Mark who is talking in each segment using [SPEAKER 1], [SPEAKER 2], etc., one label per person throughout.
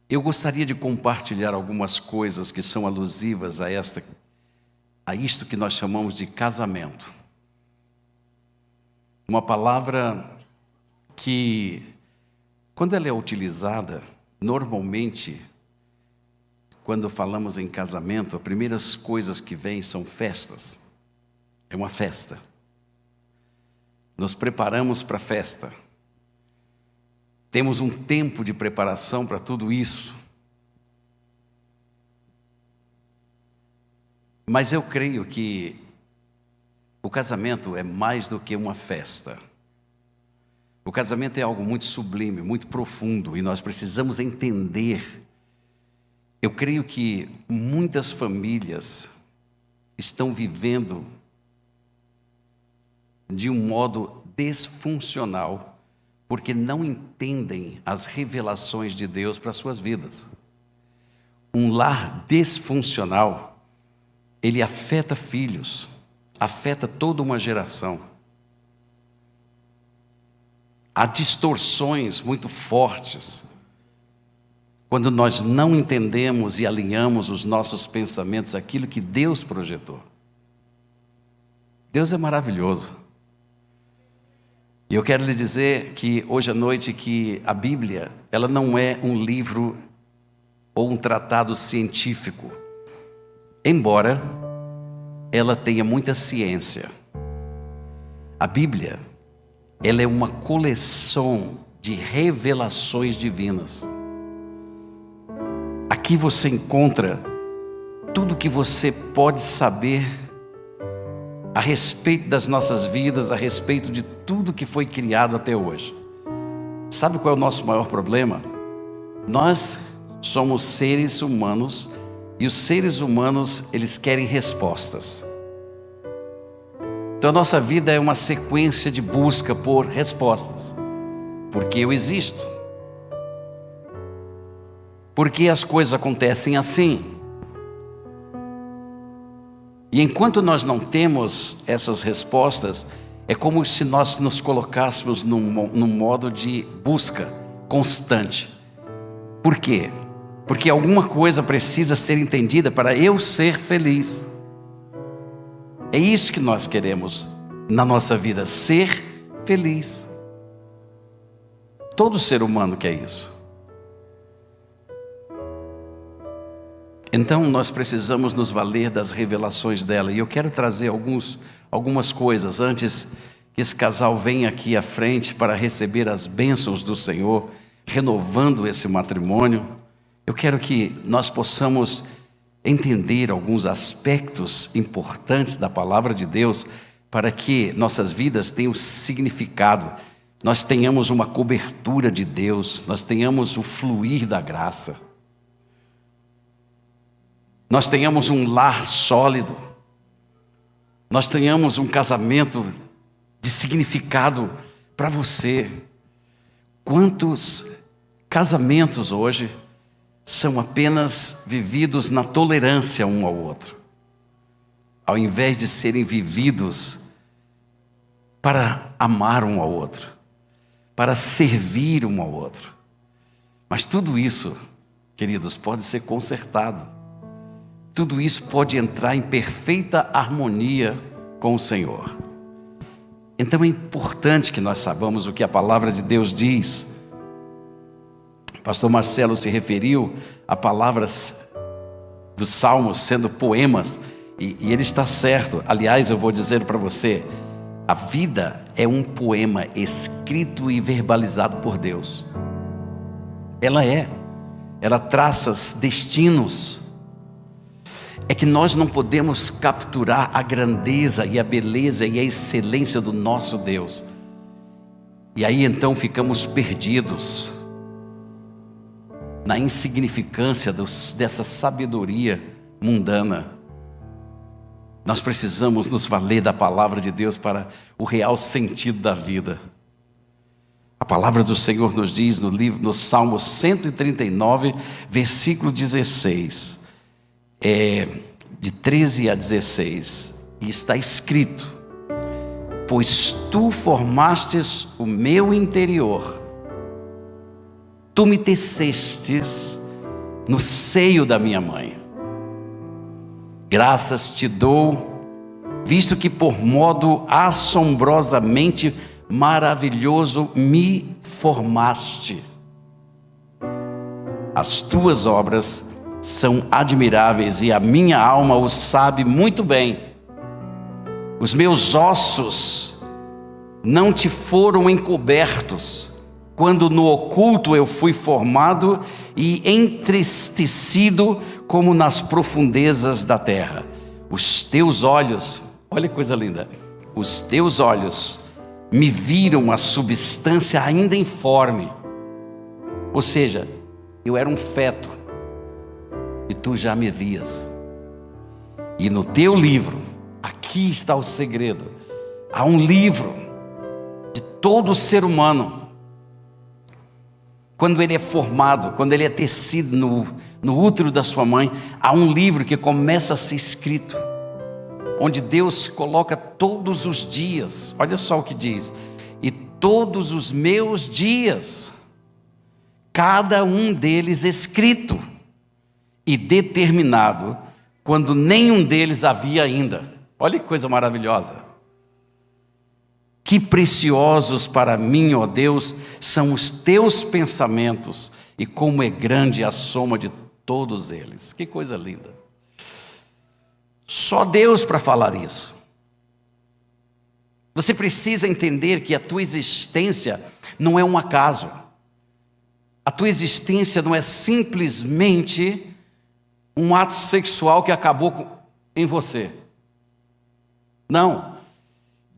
[SPEAKER 1] Eu gostaria de compartilhar algumas coisas que são alusivas a isto que nós chamamos de casamento. Uma palavra que, quando ela é utilizada, normalmente, quando falamos em casamento, as primeiras coisas que vêm são festas. É uma festa. Nos preparamos para a festa. Temos um tempo de preparação para tudo isso. Mas eu creio que o casamento é mais do que uma festa. O casamento é algo muito sublime, muito profundo, e nós precisamos entender. Eu creio que muitas famílias estão vivendo de um modo disfuncional, porque não entendem as revelações de Deus para as suas vidas. Um lar disfuncional, ele afeta filhos, afeta toda uma geração. Há distorções muito fortes quando nós não entendemos e alinhamos os nossos pensamentos àquilo que Deus projetou. Deus é maravilhoso. E eu quero lhe dizer que hoje à noite que a Bíblia, ela não é um livro ou um tratado científico, embora ela tenha muita ciência. A Bíblia, ela é uma coleção de revelações divinas. Aqui você encontra tudo que você pode saber a respeito das nossas vidas, a respeito de tudo que foi criado até hoje. Sabe qual é o nosso maior problema? Nós somos seres humanos e os seres humanos, eles querem respostas. Então a nossa vida é uma sequência de busca por respostas. Porque eu existo? Porque as coisas acontecem assim? E enquanto nós não temos essas respostas, é como se nós nos colocássemos num modo de busca constante. Por quê? Porque alguma coisa precisa ser entendida para eu ser feliz. É isso que nós queremos na nossa vida, ser feliz. Todo ser humano quer isso. Então nós precisamos nos valer das revelações dela. E eu quero trazer algumas coisas antes que esse casal venha aqui à frente para receber as bênçãos do Senhor, renovando esse matrimônio. Eu quero que nós possamos entender alguns aspectos importantes da palavra de Deus para que nossas vidas tenham significado, nós tenhamos uma cobertura de Deus, nós tenhamos o fluir da graça. Nós tenhamos um lar sólido, nós tenhamos um casamento de significado para você. Quantos casamentos hoje são apenas vividos na tolerância um ao outro, ao invés de serem vividos para amar um ao outro, para servir um ao outro. Mas tudo isso, queridos, pode ser consertado. Tudo isso pode entrar em perfeita harmonia com o Senhor. Então é importante que nós saibamos o que a palavra de Deus diz. Pastor Marcelo se referiu a palavras dos Salmos sendo poemas, e ele está certo. Aliás, eu vou dizer para você, a vida é um poema escrito e verbalizado por Deus. Ela traça destinos. É que nós não podemos capturar a grandeza e a beleza e a excelência do nosso Deus. E aí então ficamos perdidos na insignificância dessa sabedoria mundana. Nós precisamos nos valer da palavra de Deus para o real sentido da vida. A palavra do Senhor nos diz no Salmo 139, versículo 16. De 13 a 16, e está escrito: pois tu formastes o meu interior, tu me tecestes no seio da minha mãe. Graças te dou, visto que por modo assombrosamente maravilhoso me formaste. As tuas obras são admiráveis e a minha alma o sabe muito bem. Os meus ossos não te foram encobertos, quando no oculto eu fui formado e entristecido como nas profundezas da terra. Os teus olhos, olha que coisa linda, os teus olhos me viram a substância ainda informe. Ou seja, eu era um feto e tu já me vias. E no teu livro, aqui está o segredo, há um livro de todo ser humano. Quando ele é formado, quando ele é tecido no útero da sua mãe, há um livro que começa a ser escrito, onde Deus coloca todos os dias, olha só o que diz: e todos os meus dias, cada um deles escrito e determinado, quando nenhum deles havia ainda. Olha que coisa maravilhosa. Que preciosos para mim, ó Deus, são os teus pensamentos, e como é grande a soma de todos eles. Que coisa linda. Só Deus para falar isso. Você precisa entender que a tua existência não é um acaso. A tua existência não é simplesmente um ato sexual que acabou em você. Não.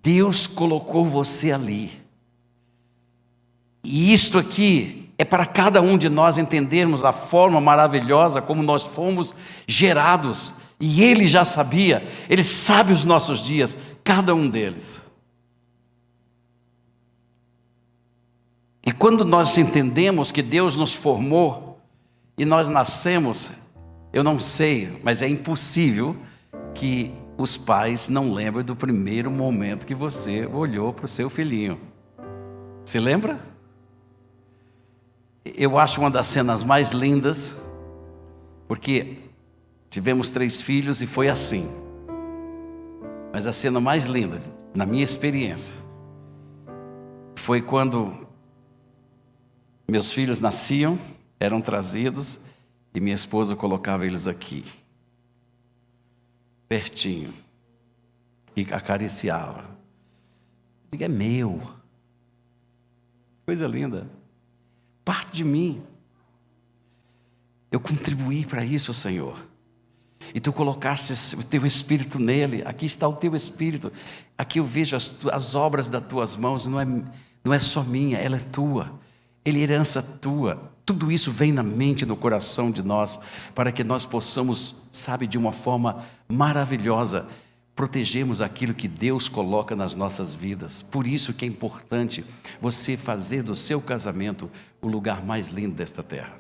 [SPEAKER 1] Deus colocou você ali. E isto aqui é para cada um de nós entendermos a forma maravilhosa como nós fomos gerados. E Ele já sabia, Ele sabe os nossos dias, cada um deles. E quando nós entendemos que Deus nos formou e nós nascemos, eu não sei, mas é impossível que os pais não lembram do primeiro momento que você olhou para o seu filhinho. Se lembra? Eu acho uma das cenas mais lindas, porque tivemos 3 filhos e foi assim. Mas a cena mais linda, na minha experiência, foi quando meus filhos nasciam, eram trazidos, e minha esposa colocava eles aqui, pertinho, e acariciava. Diga, é meu. Coisa linda. Parte de mim. Eu contribuí para isso, Senhor. E tu colocaste o teu espírito nele. Aqui está o teu espírito. Aqui eu vejo as obras das tuas mãos. Não é só minha, ela é tua. Ele é herança tua. Tudo isso vem na mente, no coração de nós, para que nós possamos, sabe, de uma forma maravilhosa, protegermos aquilo que Deus coloca nas nossas vidas. Por isso que é importante você fazer do seu casamento o lugar mais lindo desta terra.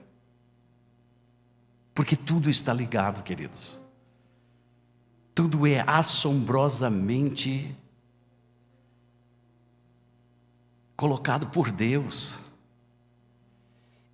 [SPEAKER 1] Porque tudo está ligado, queridos. Tudo é assombrosamente colocado por Deus.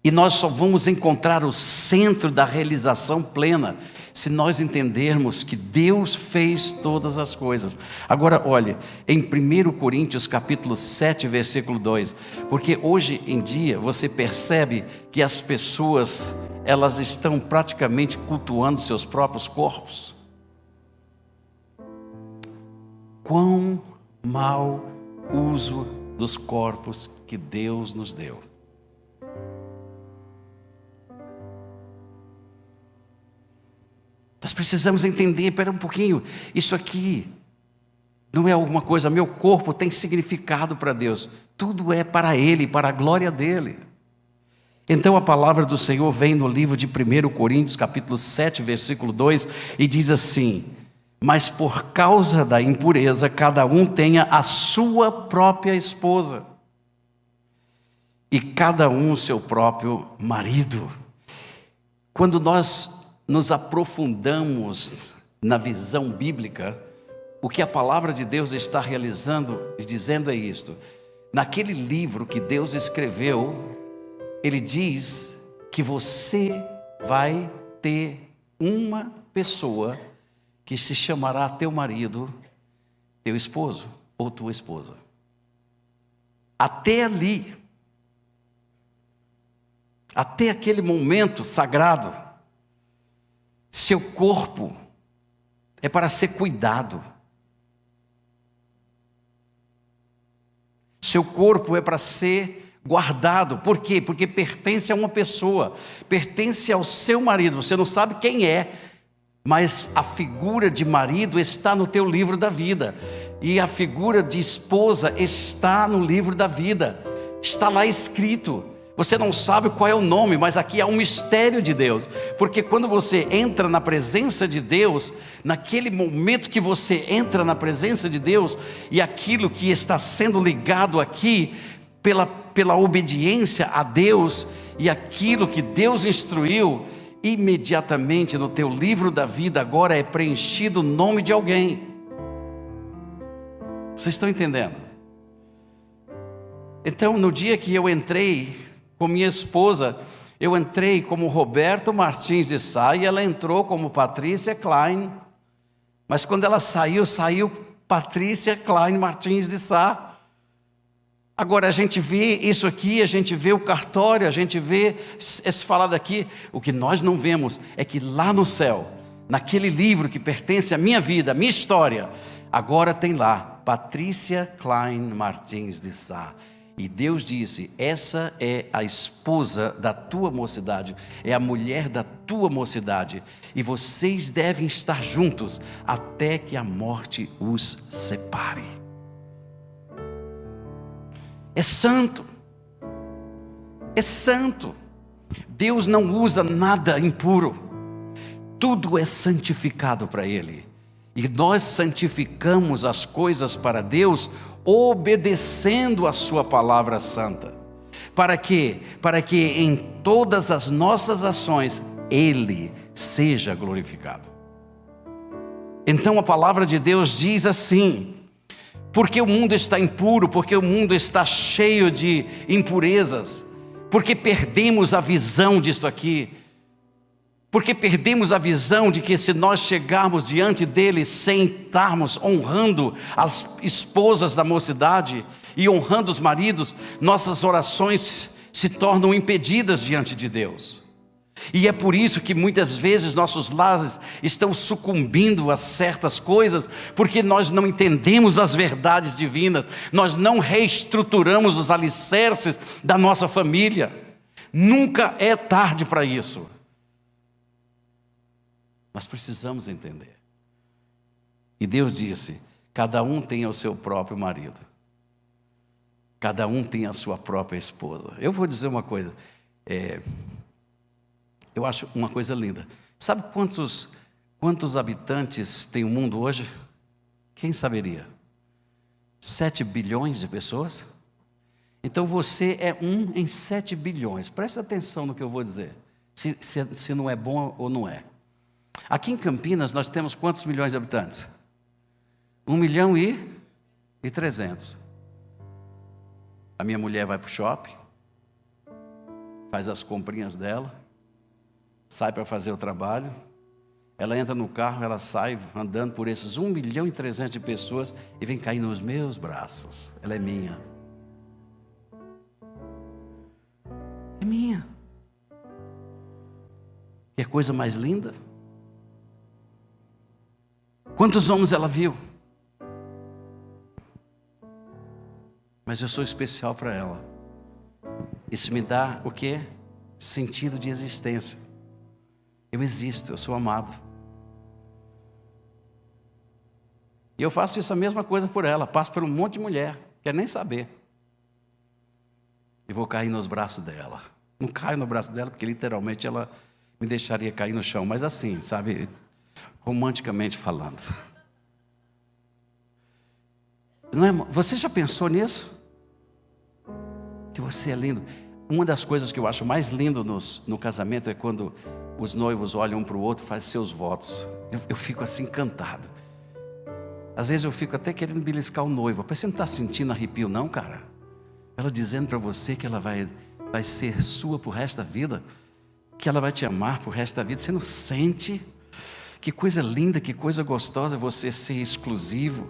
[SPEAKER 1] E nós só vamos encontrar o centro da realização plena se nós entendermos que Deus fez todas as coisas. Agora, olhe, em 1 Coríntios capítulo 7, versículo 2, porque hoje em dia você percebe que as pessoas, elas estão praticamente cultuando seus próprios corpos. Quão mau uso dos corpos que Deus nos deu. Nós precisamos entender, espera um pouquinho, isso aqui não é alguma coisa, meu corpo tem significado para Deus, tudo é para Ele, para a glória dEle. Então a palavra do Senhor vem no livro de 1 Coríntios, capítulo 7, versículo 2, e diz assim: mas por causa da impureza, cada um tenha a sua própria esposa, e cada um o seu próprio marido. Quando nós nos aprofundamos na visão bíblica, o que a palavra de Deus está realizando e dizendo é isto. Naquele livro que Deus escreveu, Ele diz que você vai ter uma pessoa que se chamará teu marido, teu esposo ou tua esposa. Até ali, até aquele momento sagrado, seu corpo é para ser cuidado. Seu corpo é para ser guardado. Por quê? Porque pertence a uma pessoa, pertence ao seu marido. Você não sabe quem é, mas a figura de marido está no teu livro da vida. E a figura de esposa está no livro da vida. Está lá escrito. Você não sabe qual é o nome, mas aqui há um mistério de Deus. Porque quando você entra na presença de Deus, naquele momento que você entra na presença de Deus, e aquilo que está sendo ligado aqui, pela obediência a Deus, e aquilo que Deus instruiu, imediatamente no teu livro da vida agora é preenchido o nome de alguém. Vocês estão entendendo? Então, no dia que eu entrei com minha esposa, eu entrei como Roberto Martins de Sá, e ela entrou como Patrícia Klein. Mas quando ela saiu Patrícia Klein Martins de Sá. Agora a gente vê isso aqui, a gente vê o cartório, a gente vê esse falado aqui. O que nós não vemos é que lá no céu, naquele livro que pertence à minha vida, à minha história, agora tem lá Patrícia Klein Martins de Sá. E Deus disse: essa é a esposa da tua mocidade, é a mulher da tua mocidade, e vocês devem estar juntos até que a morte os separe. É santo, é santo. Deus não usa nada impuro, tudo é santificado para Ele. E nós santificamos as coisas para Deus, obedecendo a sua palavra santa. Para quê? Para que em todas as nossas ações Ele seja glorificado. Então a palavra de Deus diz assim: porque o mundo está impuro, porque o mundo está cheio de impurezas, porque perdemos a visão disso aqui, porque perdemos a visão de que se nós chegarmos diante dele sem estarmos honrando as esposas da mocidade e honrando os maridos, nossas orações se tornam impedidas diante de Deus. E é por isso que muitas vezes nossos lares estão sucumbindo a certas coisas, porque nós não entendemos as verdades divinas, nós não reestruturamos os alicerces da nossa família. Nunca é tarde para isso. Nós precisamos entender. E Deus disse: cada um tem o seu próprio marido, cada um tem a sua própria esposa. Eu vou dizer uma coisa, eu acho uma coisa linda. Sabe quantos habitantes tem o mundo hoje? Quem saberia? 7 bilhões de pessoas? Então você é um em 7 bilhões. Presta atenção no que eu vou dizer, se não é bom ou não é. Aqui em Campinas nós temos quantos milhões de habitantes? 1.300.000. A minha mulher vai para o shopping, faz as comprinhas dela, sai para fazer o trabalho, ela entra no carro, ela sai andando por esses 1.300.000 de pessoas e vem cair nos meus braços. Ela é minha. É minha. Que coisa mais linda. Quantos homens ela viu? Mas eu sou especial para ela. Isso me dá o quê? Sentido de existência. Eu existo, eu sou amado. E eu faço isso a mesma coisa por ela. Passo por um monte de mulher, quer nem saber. E vou cair nos braços dela. Não caio no braço dela, porque literalmente ela me deixaria cair no chão. Mas assim, sabe, romanticamente falando. Não é, você já pensou nisso? Que você é lindo. Uma das coisas que eu acho mais lindo no casamento é quando os noivos olham um para o outro e fazem seus votos. Eu fico assim encantado. Às vezes eu fico até querendo beliscar o noivo. Você não está sentindo arrepio não, cara? Ela dizendo para você que ela vai ser sua pro resto da vida, que ela vai te amar pro resto da vida. Você não sente? Que coisa linda, que coisa gostosa você ser exclusivo.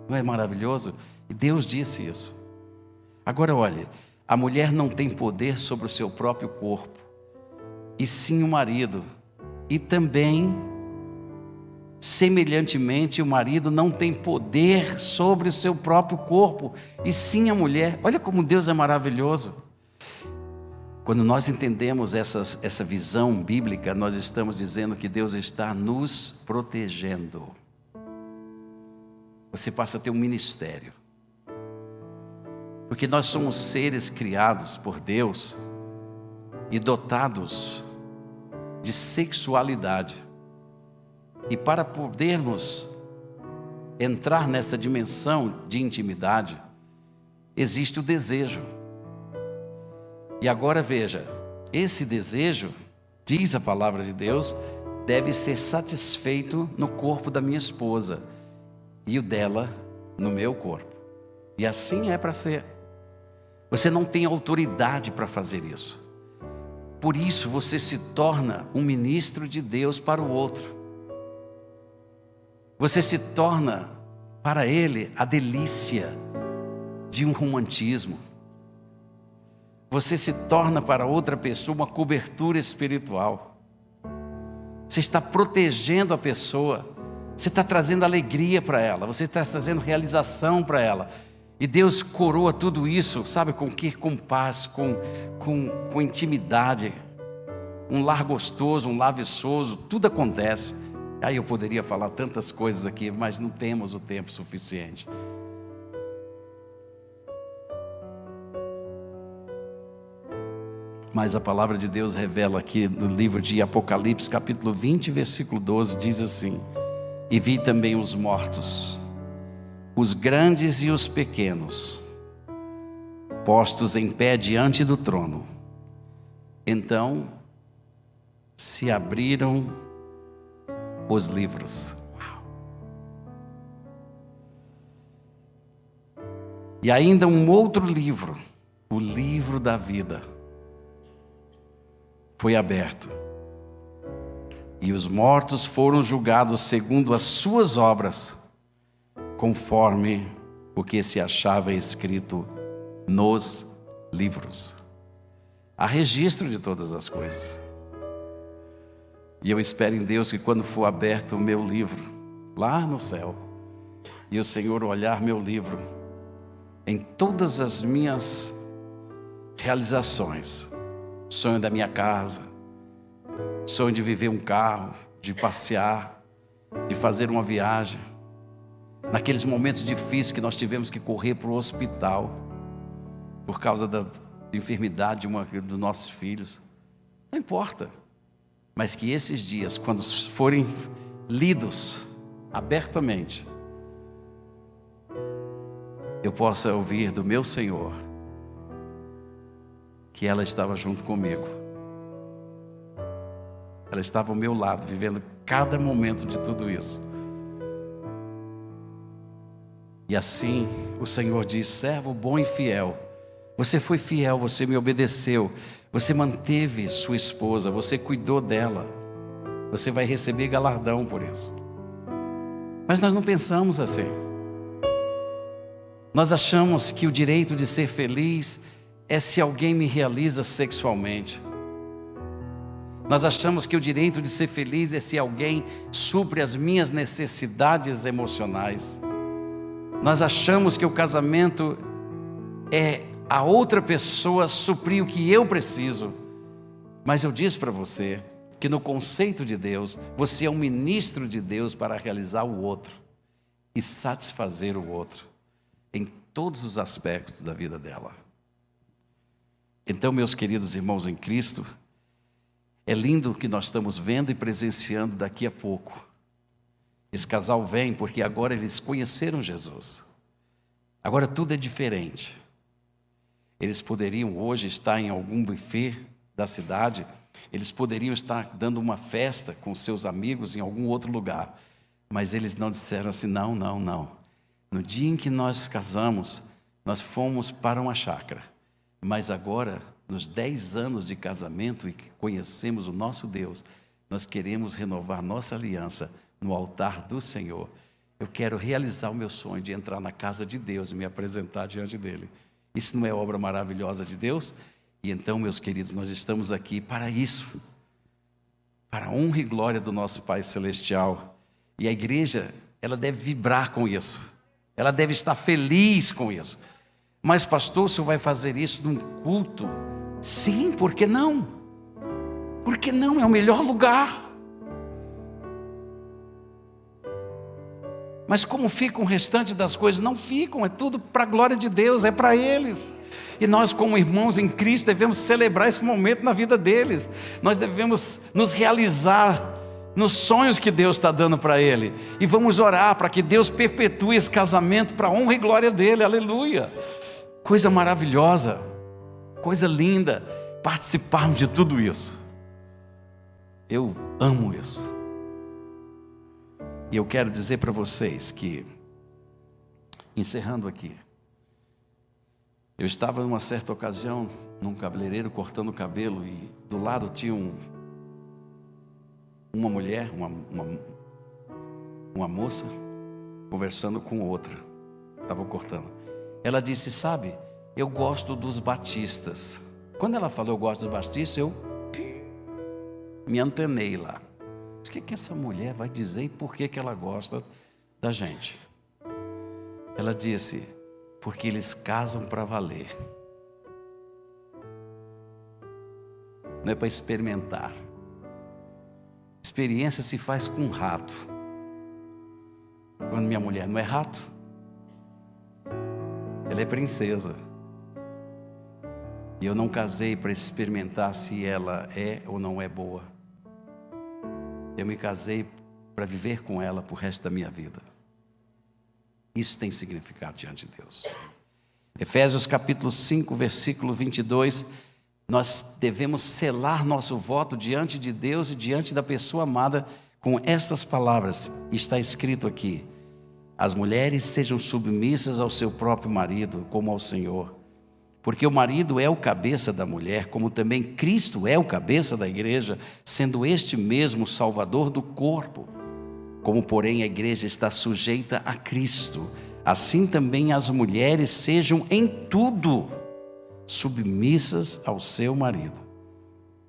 [SPEAKER 1] Não é maravilhoso? E Deus disse isso. Agora olha, a mulher não tem poder sobre o seu próprio corpo, e sim o marido. E também, semelhantemente, o marido não tem poder sobre o seu próprio corpo, e sim a mulher. Olha como Deus é maravilhoso. Quando nós entendemos essa visão bíblica, nós estamos dizendo que Deus está nos protegendo. Você passa a ter um ministério. Porque nós somos seres criados por Deus e dotados de sexualidade. E para podermos entrar nessa dimensão de intimidade, existe o desejo. E agora veja, esse desejo, diz a palavra de Deus, deve ser satisfeito no corpo da minha esposa e o dela no meu corpo. E assim é para ser. Você não tem autoridade para fazer isso. Por isso você se torna um ministro de Deus para o outro. Você se torna para ele a delícia de um romantismo. Você se torna para outra pessoa uma cobertura espiritual. Você está protegendo a pessoa. Você está trazendo alegria para ela. Você está trazendo realização para ela. E Deus coroa tudo isso, sabe com que? Com paz, com intimidade. Um lar gostoso, um lar viçoso, tudo acontece. Aí eu poderia falar tantas coisas aqui, mas não temos o tempo suficiente. Mas a palavra de Deus revela aqui no livro de Apocalipse, capítulo 20, versículo 12, diz assim: e vi também os mortos, os grandes e os pequenos, postos em pé diante do trono. Então se abriram os livros. Uau. E ainda um outro livro, o livro da vida, foi aberto. E os mortos foram julgados segundo as suas obras, conforme o que se achava escrito nos livros. Há registro de todas as coisas. E eu espero em Deus que quando for aberto o meu livro, lá no céu, e o Senhor olhar meu livro, em todas as minhas realizações, sonho da minha casa, sonho de viver um carro, de passear, de fazer uma viagem, naqueles momentos difíceis que nós tivemos que correr para o hospital, por causa da enfermidade dos nossos filhos, não importa, mas que esses dias, quando forem lidos abertamente, eu possa ouvir do meu Senhor que ela estava junto comigo, ela estava ao meu lado, vivendo cada momento de tudo isso. E assim o Senhor diz: servo bom e fiel, você foi fiel, você me obedeceu, você manteve sua esposa, você cuidou dela, você vai receber galardão por isso. Mas nós não pensamos assim. Nós achamos que o direito de ser feliz é se alguém me realiza sexualmente. Nós achamos que o direito de ser feliz é se alguém supre as minhas necessidades emocionais. Nós achamos que o casamento é a outra pessoa suprir o que eu preciso. Mas eu disse para você que no conceito de Deus, você é um ministro de Deus para realizar o outro e satisfazer o outro em todos os aspectos da vida dela. Então, meus queridos irmãos em Cristo, é lindo o que nós estamos vendo e presenciando daqui a pouco. Esse casal vem porque agora eles conheceram Jesus. Agora tudo é diferente. Eles poderiam hoje estar em algum buffet da cidade, eles poderiam estar dando uma festa com seus amigos em algum outro lugar, Mas eles não disseram assim, não, não, não. No dia em que nós casamos, nós fomos para uma chácara. Mas agora, nos 10 anos de casamento e que conhecemos o nosso Deus, nós queremos renovar nossa aliança no altar do Senhor. Eu quero realizar o meu sonho de entrar na casa de Deus e me apresentar diante dEle. Isso não é obra maravilhosa de Deus? E então, meus queridos, nós estamos aqui para isso. Para a honra e glória do nosso Pai Celestial. E a igreja, ela deve vibrar com isso. Ela deve estar feliz com isso. Mas pastor, o senhor vai fazer isso num culto? Sim, por que não? Por que não? É o melhor lugar. Mas como fica o restante das coisas? Não ficam, é tudo para a glória de Deus, é para eles. E nós, como irmãos em Cristo, devemos celebrar esse momento na vida deles. Nós devemos nos realizar nos sonhos que Deus está dando para ele. E vamos orar para que Deus perpetue esse casamento para a honra e glória dele, aleluia. Coisa maravilhosa, coisa linda, participarmos de tudo isso. Eu amo isso. E eu quero dizer para vocês que, encerrando aqui, eu estava numa certa ocasião num cabeleireiro cortando o cabelo e do lado tinha uma mulher, uma moça, conversando com outra, estava cortando. Ela disse, sabe, eu gosto dos batistas. Quando ela falou eu gosto dos batistas, eu me antenei lá. O que essa mulher vai dizer e por que ela gosta da gente? Ela disse, porque eles casam para valer. Não é para experimentar. Experiência se faz com rato. Quando minha mulher não é rato, ela é princesa. E eu não casei para experimentar se ela é ou não é boa. Eu me casei para viver com ela por resto da minha vida. Isso tem significado diante de Deus. Efésios capítulo 5, versículo 22. Nós devemos selar nosso voto diante de Deus e diante da pessoa amada com estas palavras. Está escrito aqui. As mulheres sejam submissas ao seu próprio marido, como ao Senhor. Porque o marido é o cabeça da mulher, como também Cristo é o cabeça da igreja, sendo este mesmo o salvador do corpo. Como, porém, a igreja está sujeita a Cristo, assim também as mulheres sejam em tudo submissas ao seu marido.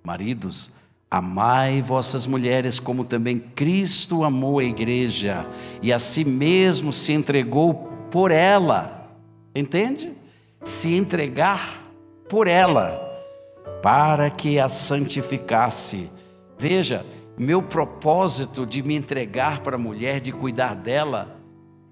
[SPEAKER 1] Maridos, amai vossas mulheres, como também Cristo amou a igreja, e a si mesmo se entregou por ela. Entende? Se entregar por ela, para que a santificasse. Veja, meu propósito de me entregar para a mulher, de cuidar dela,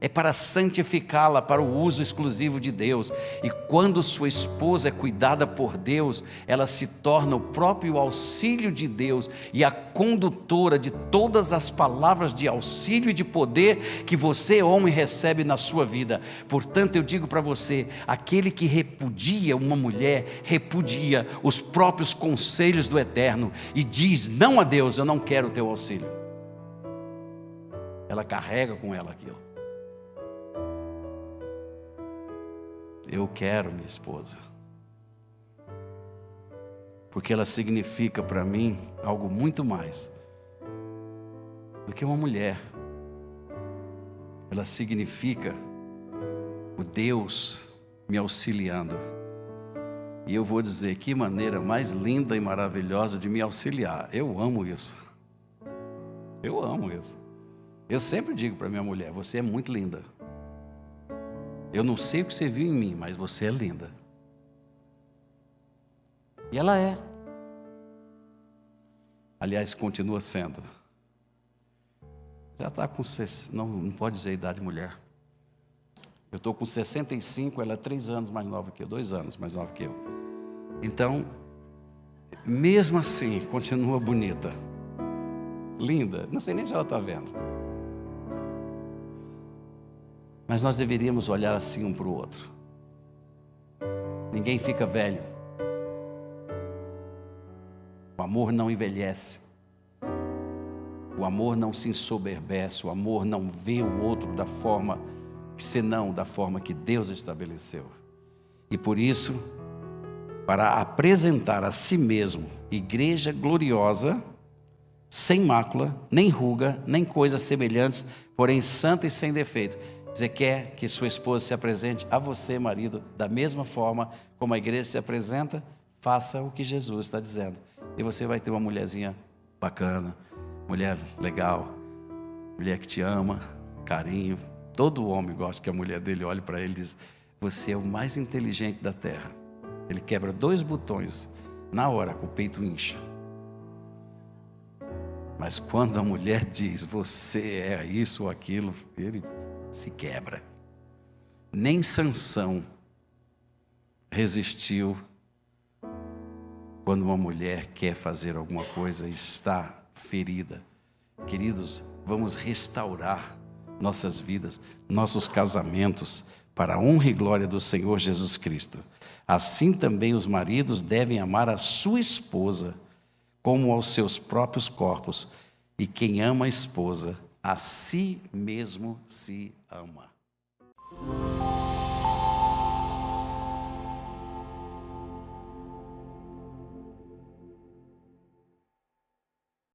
[SPEAKER 1] é para santificá-la para o uso exclusivo de Deus. E quando sua esposa é cuidada por Deus, ela se torna o próprio auxílio de Deus e a condutora de todas as palavras de auxílio e de poder que você, homem, recebe na sua vida. Portanto, eu digo para você, aquele que repudia uma mulher, repudia os próprios conselhos do Eterno e diz não a Deus, eu não quero o teu auxílio. Ela carrega com ela aquilo. Eu quero minha esposa, porque ela significa para mim algo muito mais do que uma mulher. Ela significa o Deus me auxiliando. E eu vou dizer, que maneira mais linda e maravilhosa de me auxiliar. Eu amo isso. Eu amo isso. Eu sempre digo para minha mulher, você é muito linda. Eu não sei o que você viu em mim, mas você é linda. E ela é. Aliás, continua sendo. Já está com... Não pode dizer a idade de mulher. Eu estou com 65, ela é 3 anos mais nova que eu, 2 anos mais nova que eu. Então, mesmo assim, continua bonita. Linda. Não sei nem se ela está vendo. Mas nós deveríamos olhar assim um para o outro. Ninguém fica velho. O amor não envelhece. O amor não se ensoberbece, o amor não vê o outro da forma, senão da forma que Deus estabeleceu. E por isso, para apresentar a si mesmo igreja gloriosa, sem mácula, nem ruga, nem coisas semelhantes, porém santa e sem defeito. Você quer que sua esposa se apresente a você, marido, da mesma forma como a igreja se apresenta? Faça o que Jesus está dizendo. E você vai ter uma mulherzinha bacana, mulher legal, mulher que te ama, carinho. Todo homem gosta que a mulher dele olhe para ele e diz: você é o mais inteligente da terra. Ele quebra 2 botões, na hora que o peito incha. Mas quando a mulher diz: você é isso ou aquilo, ele se quebra. Nem Sansão resistiu quando uma mulher quer fazer alguma coisa e está ferida. Queridos, vamos restaurar nossas vidas, nossos casamentos, para a honra e glória do Senhor Jesus Cristo. Assim também os maridos devem amar a sua esposa como aos seus próprios corpos, e quem ama a esposa, a si mesmo se ama.